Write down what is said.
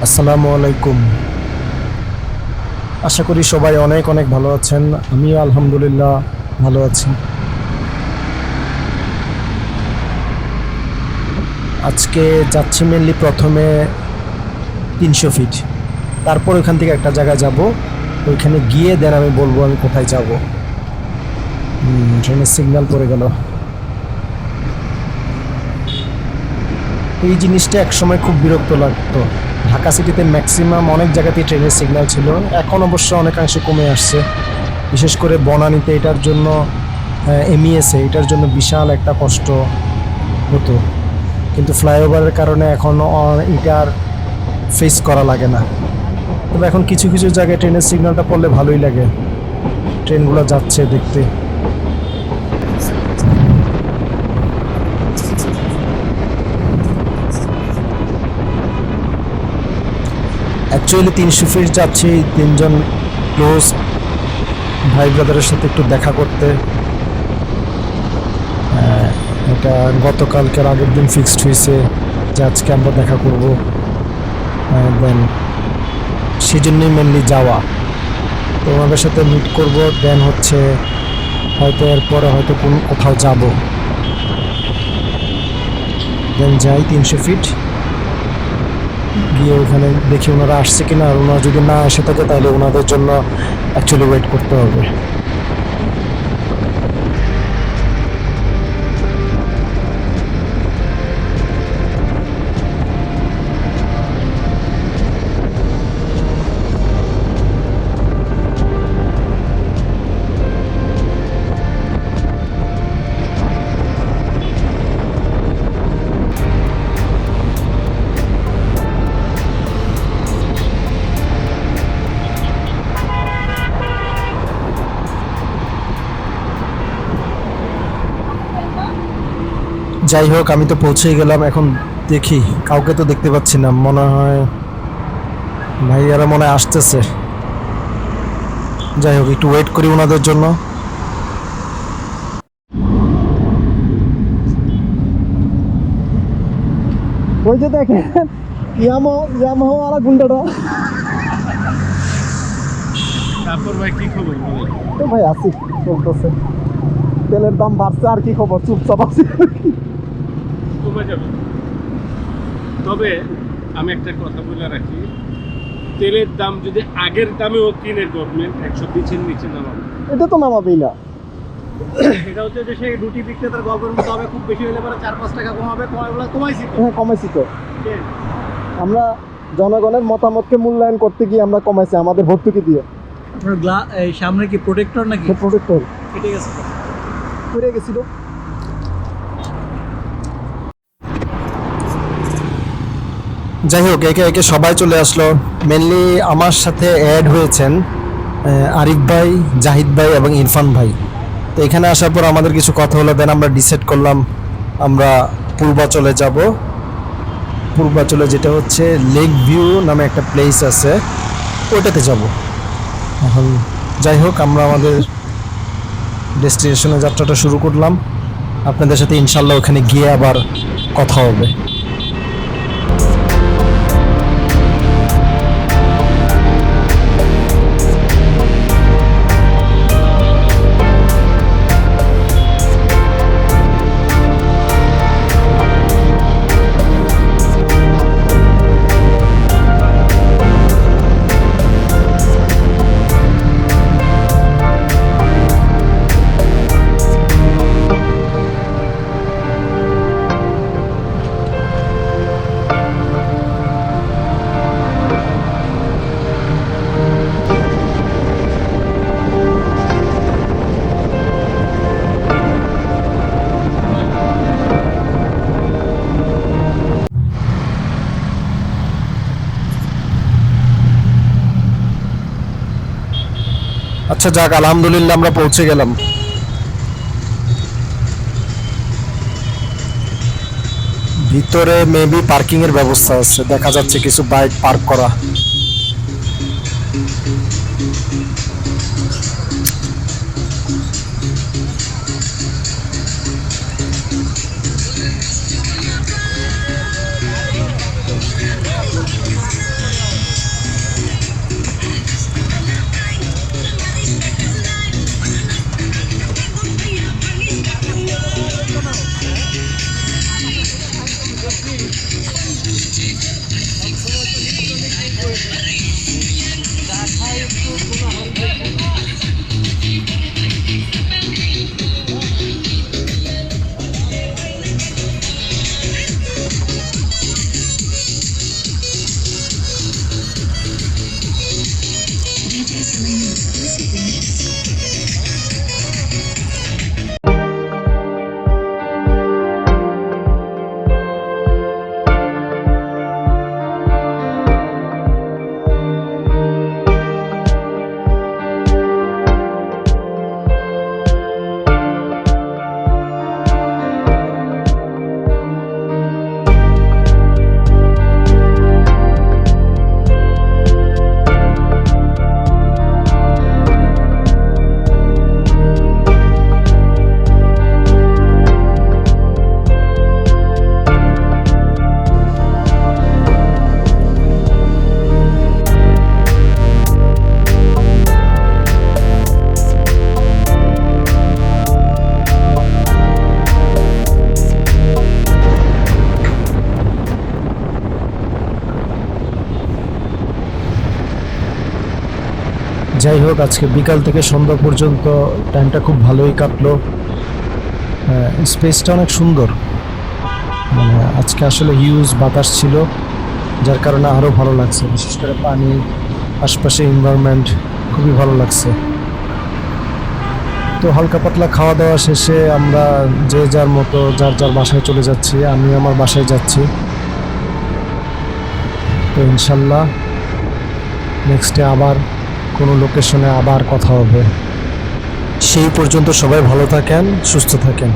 আসসালামু আলাইকুম। আশা করি সবাই অনেক অনেক ভালো আছেন। আমি আলহামদুলিল্লাহ ভালো আছি। আজকে যাচ্ছি মেনলি প্রথমে 300 ফিট, তারপর ওইখান থেকে একটা জায়গায় যাব। ওইখানে গিয়ে দেন আমি বলবো আমি কোথায় যাব। ট্রেনের সিগন্যাল পড়ে গেল। এই জিনিসটা একসময় খুব বিরক্ত লাগতো। ঢাকা সিটিতে ম্যাক্সিমাম অনেক জায়গাতেই ট্রেনের সিগন্যাল ছিল, এখন অবশ্য অনেকাংশে কমে আসছে। বিশেষ করে বনানীতে এটার জন্য এমইএসে এটার জন্য বিশাল একটা কষ্ট হতো, কিন্তু ফ্লাইওভারের কারণে এখন এটার ফেস করা লাগে না। তবে এখন কিছু কিছু জায়গায় ট্রেনের সিগন্যালটা পড়লে ভালোই লাগে, ট্রেনগুলো যাচ্ছে দেখতে। অ্যাকচুয়ালি 300 ফিট যাচ্ছি তিনজন ক্লোজ ভাই ব্রাদারের সাথে একটু দেখা করতে। এটা গতকালকের আগের দিন ফিক্সড হয়েছে যে আজকে আমরা দেখা করব। দেন সেই জন্যই মেনলি যাওয়া, তো ওনাদের সাথে মিট করব। দেন হচ্ছে হয়তো এরপরে হয়তো কোথাও যাব। দেন যাই 300 ফিট গিয়ে ওখানে দেখি ওনারা আসছে কিনা, আর ওনারা যদি না এসে থাকে তাহলে ওনাদের জন্য অ্যাকচুয়ালি ওয়েট করতে হবে। যাই হোক, আমি তো পৌঁছেই গেলাম। এখন দেখি, কাউকে তো দেখতে পাচ্ছি না। মনে হয় ভাইয়ারা মনে হয় আসতেছে। যাই হোক, একটু ওয়েট করি ওনাদের জন্য। ওই যে দেখেন ইয়ামাহা ওয়ালা গুন্ডাটা। তারপর ভাই কি খবর বলেন? তো ভাই আছি, চলতেছে। তেলের দাম বাড়ছে, আর কি খবর, চুপচাপ আছি। কমে যাবে। তবে আমি একটা কথা বলে রাখি, তেলের দাম যদি আগের দামেও কিনে গভর্নমেন্ট 120-এর নিচে নামাবে। এটা তো নামাবেই না। এটা হচ্ছে যে সেই রুটি বিক্রেতার গল্পের মতো হবে, খুব বেশি হলে পরে 4-5 টাকা কমাবে। কমাইছি তো। হ্যাঁ, কমাইছি তো। আমরা জনগণের মতামতকে মূল্যায়ন করতে গিয়ে আমরা কমাইছি আমাদের ভর্তুকি দিয়ে। এই সামনে কি প্রোটেক্টর নাকি? প্রোটেক্টর কেটে গেছে তো, পড়ে গেছিল। যাই হোক, একে একে সবাই চলে আসলো। মেনলি আমার সাথে অ্যাড হয়েছেন আরিফ ভাই, জাহিদ ভাই এবং ইরফান ভাই। তো এখানে আসার পর আমাদের কিছু কথা হলো, দেন আমরা ডিসাইড করলাম আমরা পূর্বাচলে যাব। পূর্বাচলে যেটা হচ্ছে লেক ভিউ নামে একটা প্লেস আছে, ওটাতে যাব। এখন যাই হোক, আমরা আমাদের ডেস্টিনেশনে যাত্রাটা শুরু করলাম। আপনাদের সাথে ইনশাল্লাহ ওখানে গিয়ে আবার কথা হবে। আচ্ছা যাক, আলহামদুলিল্লাহ আমরা পৌঁছে গেলাম। ভিতরে মেবি পার্কিং এর ব্যবস্থা আছে, দেখা যাচ্ছে কিছু বাইক পার্ক করা। যাই হোক, আজকে বিকাল থেকে সন্ধ্যা পর্যন্ত টাইমটা খুব ভালোই কাটলো। স্পেসটা অনেক সুন্দর, মানে আজকে আসলে হিউজ বাতাস ছিল, যার কারণে আরও ভালো লাগছে। বিশেষ করে পানি, আশপাশে এনভায়রনমেন্ট খুবই ভালো লাগছে। তো হালকা পাতলা খাওয়া দাওয়া শেষে আমরা যে যার মতো যার যার বাসায় চলে যাচ্ছি। আমি আমার বাসায় যাচ্ছি। তো ইনশাল্লাহ নেক্সটে আবার কোনো লোকেশনে আবার কথা হবে। সেই পর্যন্ত সবাই ভালো থাকেন, সুস্থ থাকেন।